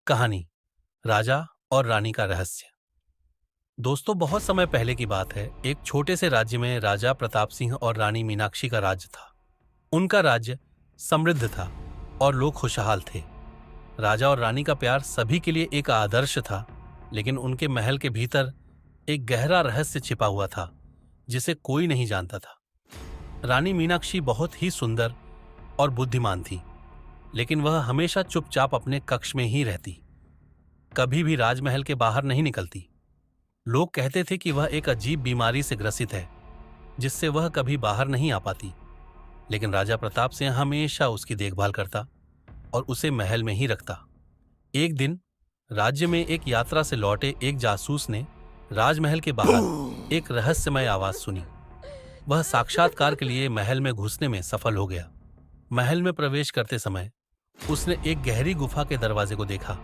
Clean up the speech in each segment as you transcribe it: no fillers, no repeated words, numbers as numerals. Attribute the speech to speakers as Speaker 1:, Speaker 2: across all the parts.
Speaker 1: कहानी राजा और रानी का रहस्य। दोस्तों, बहुत समय पहले की बात है। एक छोटे से राज्य में राजा प्रताप सिंह और रानी मीनाक्षी का राज्य था। उनका राज्य समृद्ध था और लोग खुशहाल थे। राजा और रानी का प्यार सभी के लिए एक आदर्श था, लेकिन उनके महल के भीतर एक गहरा रहस्य छिपा हुआ था जिसे कोई नहीं जानता था। रानी मीनाक्षी बहुत ही सुंदर और बुद्धिमान थी, लेकिन वह हमेशा चुपचाप अपने कक्ष में ही रहती, कभी भी राजमहल के बाहर नहीं निकलती। लोग कहते थे कि वह एक अजीब बीमारी से ग्रसित है, जिससे वह कभी बाहर नहीं आ पाती। लेकिन राजा प्रताप सिंह हमेशा उसकी देखभाल करता और उसे महल में ही रखता। एक दिन राज्य में एक यात्रा से लौटे एक जासूस ने राजमहल के बाहर एक रहस्यमय आवाज सुनी। वह साक्षात्कार के लिए महल में घुसने में सफल हो गया। महल में प्रवेश करते समय उसने एक गहरी गुफा के दरवाजे को देखा,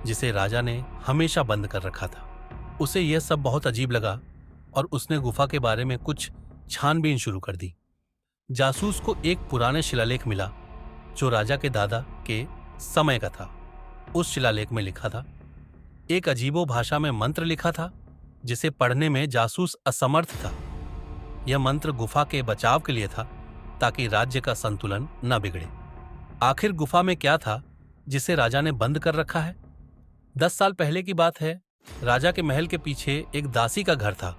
Speaker 1: जिसे राजा ने हमेशा बंद कर रखा था। उसे यह सब बहुत अजीब लगा और उसने गुफा के बारे में कुछ छानबीन शुरू कर दी। जासूस को एक पुराने शिलालेख मिला जो राजा के दादा के समय का था। उस शिलालेख में लिखा था, एक अजीबो भाषा में मंत्र लिखा था जिसे पढ़ने में जासूस असमर्थ था। यह मंत्र गुफा के बचाव के लिए था, ताकि राज्य का संतुलन न बिगड़े। आखिर गुफा में क्या था जिसे राजा ने बंद कर रखा है? 10 साल पहले की बात है। राजा के महल के पीछे एक दासी का घर था।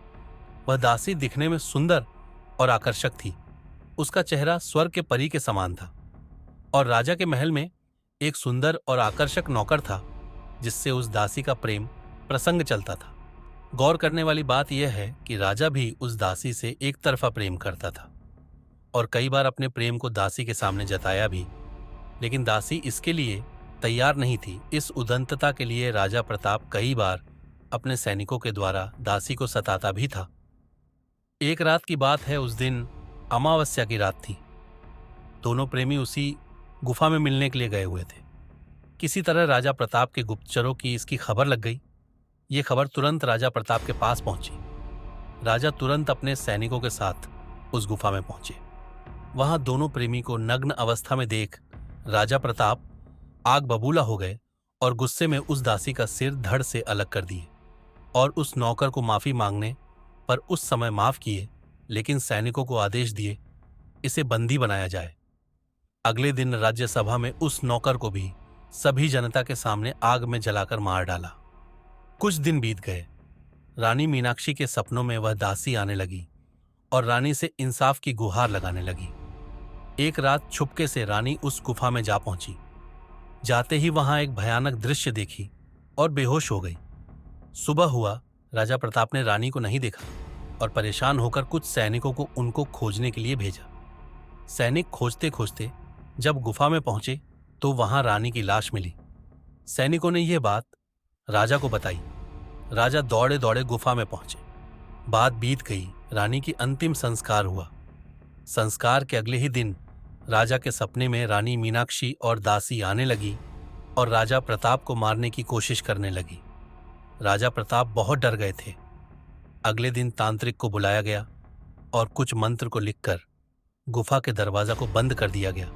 Speaker 1: वह दासी दिखने में सुंदर और आकर्षक थी। उसका चेहरा स्वर्ग के परी के समान था और राजा के महल में एक सुंदर और आकर्षक नौकर था, जिससे उस दासी का प्रेम प्रसंग चलता था। गौर करने वाली बात यह है कि राजा भी उस दासी से एक तरफा प्रेम करता था और कई बार अपने प्रेम को दासी के सामने जताया भी, लेकिन दासी इसके लिए तैयार नहीं थी। इस उदंतता के लिए राजा प्रताप कई बार अपने सैनिकों के द्वारा दासी को सताता भी था। एक रात की बात है। उस दिन अमावस्या की रात थी। दोनों प्रेमी उसी गुफा में मिलने के लिए गए हुए थे। किसी तरह राजा प्रताप के गुप्तचरों की इसकी खबर लग गई। ये खबर तुरंत राजा प्रताप के पास पहुंची। राजा तुरंत अपने सैनिकों के साथ उस गुफा में पहुंचे। वहां दोनों प्रेमी को नग्न अवस्था में देख राजा प्रताप आग बबूला हो गए और गुस्से में उस दासी का सिर धड़ से अलग कर दिए और उस नौकर को माफी मांगने पर उस समय माफ किए, लेकिन सैनिकों को आदेश दिए इसे बंदी बनाया जाए। अगले दिन राज्यसभा में उस नौकर को भी सभी जनता के सामने आग में जलाकर मार डाला। कुछ दिन बीत गए। रानी मीनाक्षी के सपनों में वह दासी आने लगी और रानी से इंसाफ की गुहार लगाने लगी। एक रात छुपके से रानी उस गुफा में जा पहुंची। जाते ही वहां एक भयानक दृश्य देखी और बेहोश हो गई। सुबह हुआ। राजा प्रताप ने रानी को नहीं देखा और परेशान होकर कुछ सैनिकों को उनको खोजने के लिए भेजा। सैनिक खोजते खोजते जब गुफा में पहुंचे तो वहां रानी की लाश मिली। सैनिकों ने यह बात राजा को बताई। राजा दौड़े दौड़े गुफा में पहुंचे। बात बीत गई। रानी की अंतिम संस्कार हुआ। संस्कार के अगले ही दिन राजा के सपने में रानी मीनाक्षी और दासी आने लगी और राजा प्रताप को मारने की कोशिश करने लगी। राजा प्रताप बहुत डर गए थे। अगले दिन तांत्रिक को बुलाया गया और कुछ मंत्र को लिखकर गुफा के दरवाजा को बंद कर दिया गया।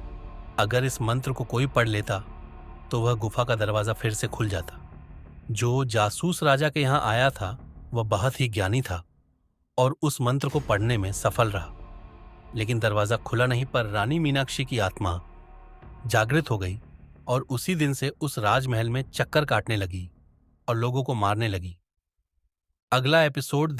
Speaker 1: अगर इस मंत्र को कोई पढ़ लेता तो वह गुफा का दरवाजा फिर से खुल जाता। जो जासूस राजा के यहाँ आया था वह बहुत ही ज्ञानी था और उस मंत्र को पढ़ने में सफल रहा, लेकिन दरवाजा खुला नहीं। पर रानी मीनाक्षी की आत्मा जागृत हो गई और उसी दिन से उस राजमहल में चक्कर काटने लगी और लोगों को मारने लगी। अगला एपिसोड